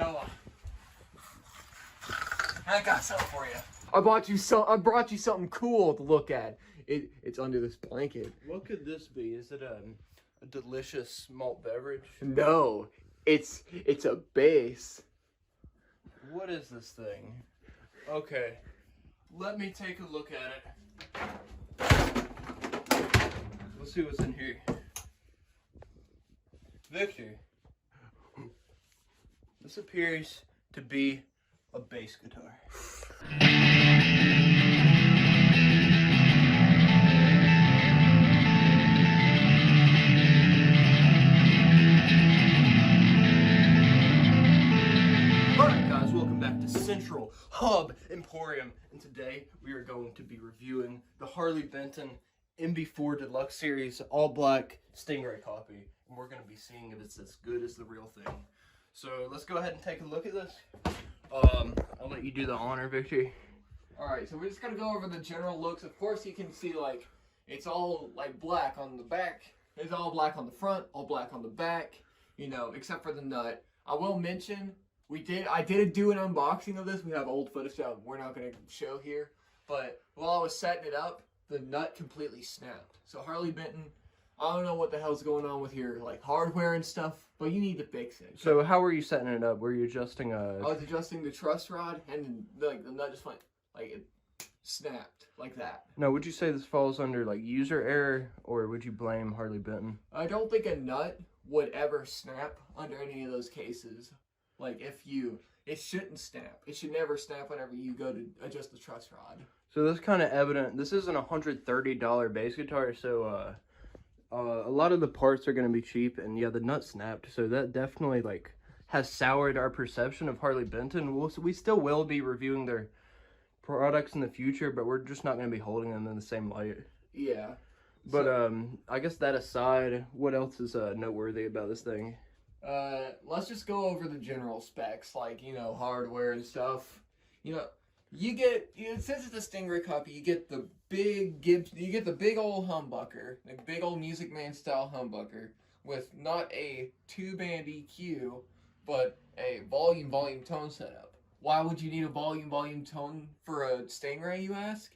Noah, I got something for you. I brought you something cool to look at. It's under this blanket. What could this be? Is it a delicious malt beverage? No, it's a bass. What is this thing? Okay, let me take a look at it. Let's see what's in here. Victor, this appears to be a bass guitar. Central Hub Emporium, and today we are going to be reviewing the Harley Benton MB-4 Deluxe Series all black StingRay copy, and we're going to be seeing if it's as good as the real thing. So let's go ahead and take a look at this. I'll let you do the honor, Victor. Alright, so we're just gonna go over the general looks. Of course you can see like it's all like black on the back, it's all black on the front, all black on the back, you know, except for the nut. I will mention I did do an unboxing of this. We have old footage that we're not going to show here. But while I was setting it up, the nut completely snapped. So Harley Benton, I don't know what the hell's going on with your like hardware and stuff, but you need to fix it. So how were you setting it up? Were you adjusting I was adjusting the truss rod, and like the nut just went like it snapped like that. Now, would you say this falls under like user error, or would you blame Harley Benton? I don't think a nut would ever snap under any of those cases. Like, it shouldn't snap. It should never snap whenever you go to adjust the truss rod. So that's kind of evident. This isn't a $130 bass guitar, so a lot of the parts are going to be cheap, and yeah, the nut snapped. So that definitely like has soured our perception of Harley Benton. We still will be reviewing their products in the future, but we're just not going to be holding them in the same light. Yeah. But I guess that aside, what else is noteworthy about this thing? Let's just go over the general specs, like, you know, hardware and stuff. You know, since it's a StingRay copy, you get the big old humbucker, like big old Music Man style humbucker with not a 2-band EQ, but a volume tone setup. Why would you need a volume tone for a StingRay, you ask?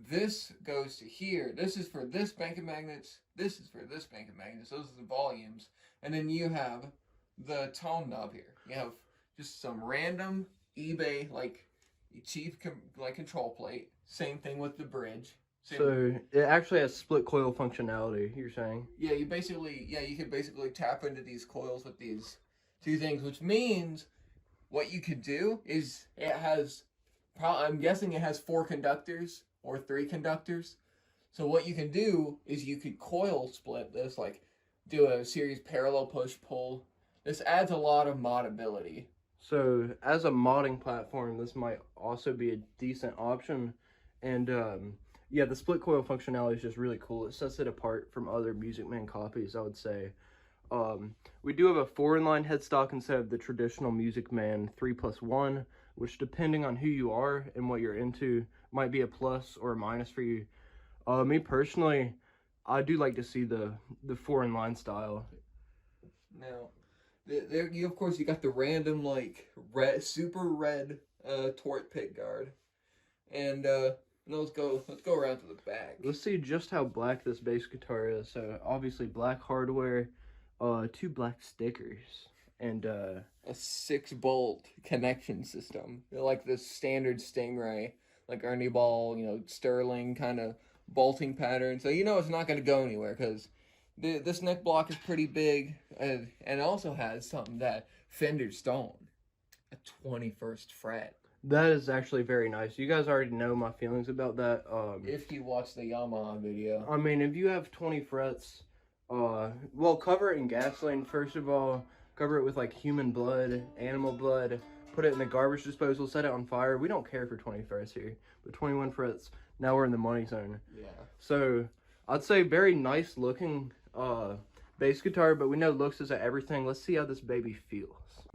This goes to here. This is for this bank of magnets. This is for this bank of magnets. Those are the volumes. And then you have the tone knob here. You have just some random eBay like cheap control plate. Same thing with the bridge. So it actually has split coil functionality, you're saying? Yeah, you could basically tap into these coils with these two things, which means what you could do is I'm guessing it has 4 conductors or 3 conductors. So what you can do is you could coil split this, like do a series parallel push-pull. This adds a lot of modability. So as a modding platform, this might also be a decent option. And yeah, the split coil functionality is just really cool. It sets it apart from other Music Man copies, I would say. We do have a 4-in-line headstock instead of the traditional Music Man 3+1, which depending on who you are and what you're into, might be a plus or a minus for you. Me personally, I do like to see the 4-in-line style. Now, of course you got the random like super red torque pick guard, and let's go around to the back. Let's see just how black this bass guitar is. So obviously black hardware, 2 black stickers, and a 6-bolt connection system, like the standard StingRay, like Ernie Ball, you know, Sterling kind of bolting pattern. So you know it's not going to go anywhere because this neck block is pretty big, and it also has something that Fender Stone, a 21st fret. That is actually very nice. You guys already know my feelings about that. If you watch the Yamaha video. I mean, if you have 20 frets, well, cover it in gasoline, first of all. Cover it with, like, human blood, animal blood. Put it in the garbage disposal, set it on fire. We don't care for 20 frets here. But 21 frets, now we're in the money zone. Yeah. So, I'd say very nice looking bass guitar, but we know looks isn't everything. Let's see how this baby feels.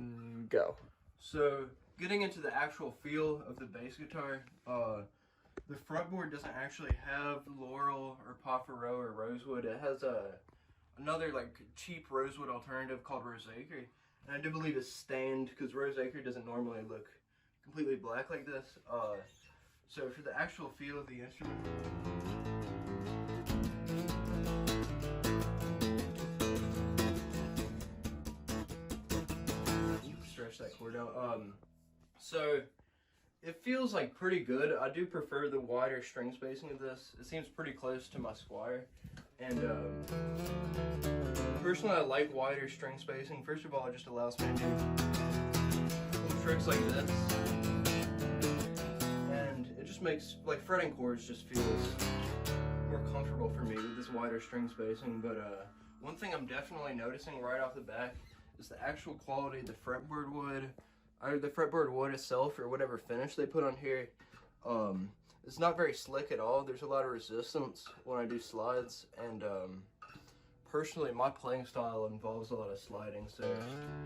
Go. So, getting into the actual feel of the bass guitar, the frontboard doesn't actually have laurel or Pafaro or rosewood. It has another like cheap rosewood alternative called Roseacre, And I do believe it's stained because Rose Acre doesn't normally look completely black like this. So for the actual feel of the instrument, stretch that chord out. So it feels like pretty good. I do prefer the wider string spacing of this. It seems pretty close to my Squire. And personally, I like wider string spacing. First of all, it just allows me to do little tricks like this. And it just makes, like, fretting chords just feels more comfortable for me with this wider string spacing. But one thing I'm definitely noticing right off the bat is the actual quality of the fretboard wood. Either the fretboard wood itself or whatever finish they put on here. It's not very slick at all. There's a lot of resistance when I do slides, and personally my playing style involves a lot of sliding, so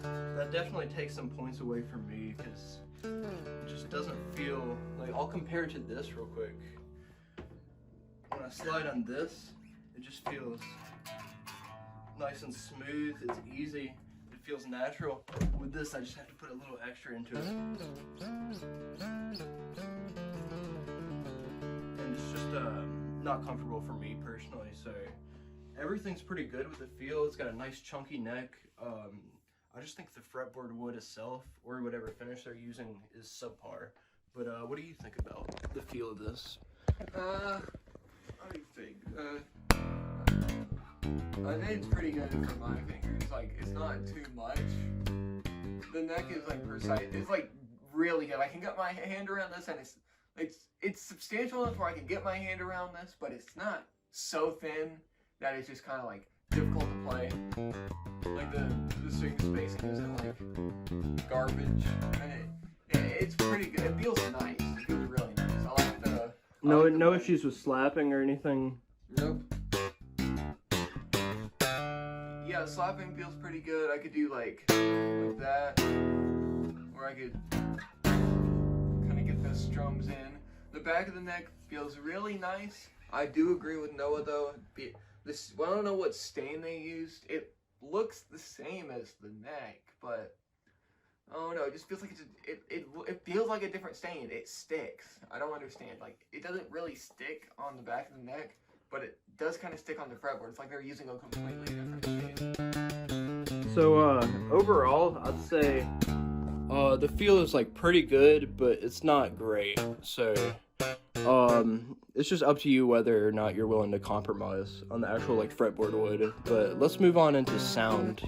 that definitely takes some points away from me because it just doesn't feel like, I'll compare it to this real quick. When I slide on this, it just feels nice and smooth, it's easy, it feels natural. With this, I just have to put a little extra into it. And it's just not comfortable for me personally, so everything's pretty good with the feel. It's got a nice chunky neck. I just think the fretboard wood itself, or whatever finish they're using, is subpar. But what do you think about the feel of this? I think it's pretty good for my fingers. Like, it's not too much. The neck is like precise. It's like really good. I can get my hand around this, and it's substantial enough where I can get my hand around this, but it's not so thin that it's just kind of like difficult to play. Like the string spacing isn't like garbage, and it's pretty good. It feels nice. It feels really nice. I like the no issues with slapping or anything. Nope. Yeah, slapping feels pretty good. I could do like that, or I could kind of get those strums in. The back of the neck feels really nice. I do agree with Noah though. Well, I don't know what stain they used. It looks the same as the neck, but I don't know. It just feels like it feels like a different stain. It sticks. I don't understand. Like, it doesn't really stick on the back of the neck, but it does kind of stick on the fretboard. It's like they're using a completely different stain. So overall, I'd say the feel is like pretty good, but it's not great. So it's just up to you whether or not you're willing to compromise on the actual like fretboard wood. But let's move on into sound.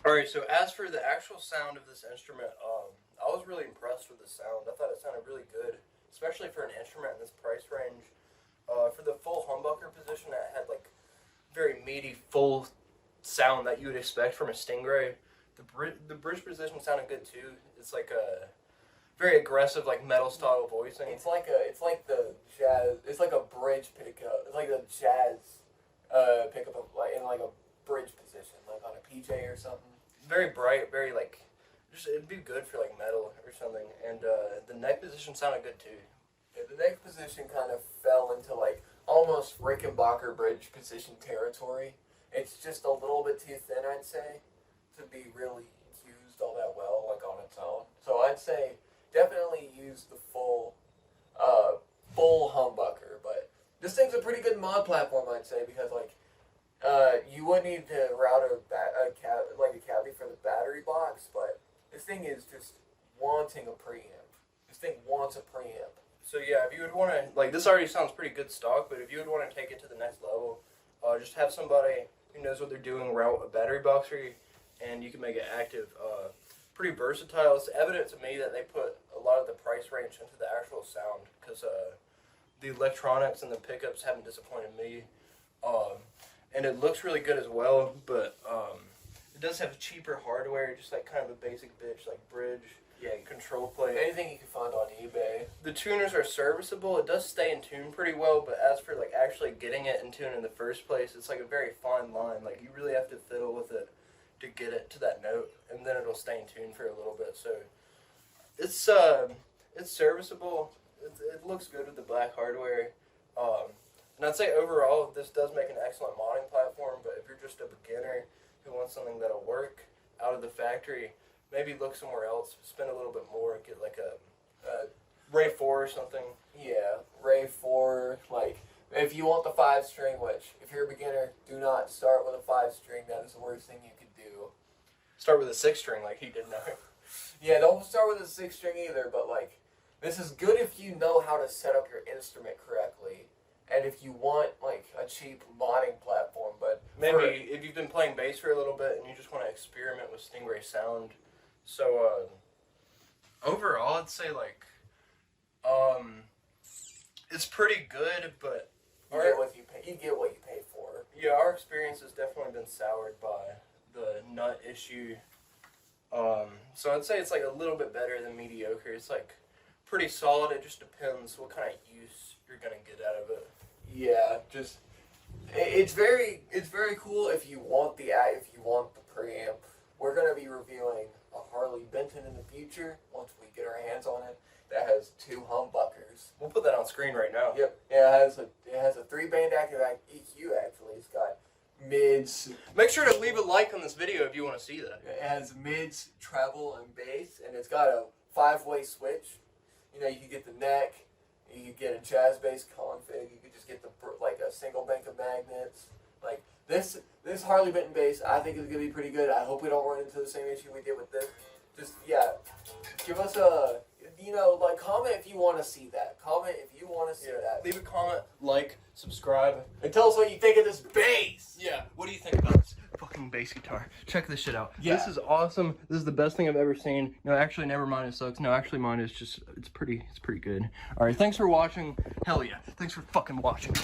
Alright, so as for the actual sound of this instrument, I was really impressed with the sound. I thought it sounded really good, especially for an instrument in this price range. For the full humbucker position, it had like very meaty, full sound that you would expect from a StingRay. The bridge position sounded good too. It's like a very aggressive, like metal style voicing. It's like the jazz. It's like a bridge pickup. It's like the jazz pickup of, like, in like a bridge position, like on a PJ or something. Very bright, very like, just it'd be good for like metal or something. And the neck position sounded good too. Yeah, the neck position kind of fell into like almost Rickenbacker bridge position territory. It's just a little bit too thin, I'd say, to be really used all that well, like on its own. So I'd say definitely use the full humbucker. But this thing's a pretty good mod platform, I'd say, because like you would need to route a cavity for the battery box, but this thing is just wanting a preamp. This thing wants a preamp. So yeah, if you would want to, like, this already sounds pretty good stock, but if you would want to take it to the next level, just have somebody who knows what they're doing route a battery box for you, and you can make it active. Pretty versatile. It's evident to me that they put a lot of the price range into the actual sound, because the electronics and the pickups haven't disappointed me. And it looks really good as well, but it does have cheaper hardware, just like kind of a basic bitch, like bridge, control plate. Anything you can find on eBay. The tuners are serviceable. It does stay in tune pretty well, but as for like actually getting it in tune in the first place, it's like a very fine line. Like you really have to fiddle with it to get it to that note, and then it'll stay in tune for a little bit. So it's serviceable. It looks good with the black hardware. And I'd say overall, this does make an excellent modding platform, but if you're just a beginner who wants something that'll work out of the factory, maybe look somewhere else, spend a little bit more, get like a Ray 4 or something. Yeah, Ray 4, like, if you want the 5-string, which, if you're a beginner, do not start with a 5-string, that is the worst thing you could do. Start with a 6-string like he did now. Yeah, don't start with a 6-string either, but, like, this is good if you know how to set up your instrument correctly. And if you want, like, a cheap modding platform, but... Maybe if you've been playing bass for a little bit and you just want to experiment with StingRay sound. So, overall, I'd say, like, it's pretty good, but... You get what you pay for. Yeah, our experience has definitely been soured by the nut issue. So I'd say it's, like, a little bit better than mediocre. It's, like, pretty solid. It just depends what kind of use you're going to get out of it. Yeah, just it's very cool if you want the preamp. We're gonna be reviewing a Harley Benton in the future once we get our hands on it. That has 2 humbuckers. We'll put that on screen right now. Yep. Yeah, it has a 3-band active EQ. Actually, it's got mids. Make sure to leave a like on this video if you want to see that. It has mids, treble, and bass, and it's got a 5-way switch. You know, you can get the neck. You could get a jazz bass config. You could just get like a single bank of magnets. Like this Harley Benton bass, I think is gonna be pretty good. I hope we don't run into the same issue we did with this. Just give us a comment if you want to see that. Comment if you want to see that. Leave a comment, like, subscribe, and tell us what you think of this bass. Yeah. What do you think about this fucking bass guitar? Check this shit out. Yeah. This is awesome. This is the best thing I've ever seen. No, actually, never mind. It sucks. No, actually, mine is just, it's pretty good. All right. Thanks for watching. Hell yeah. Thanks for fucking watching.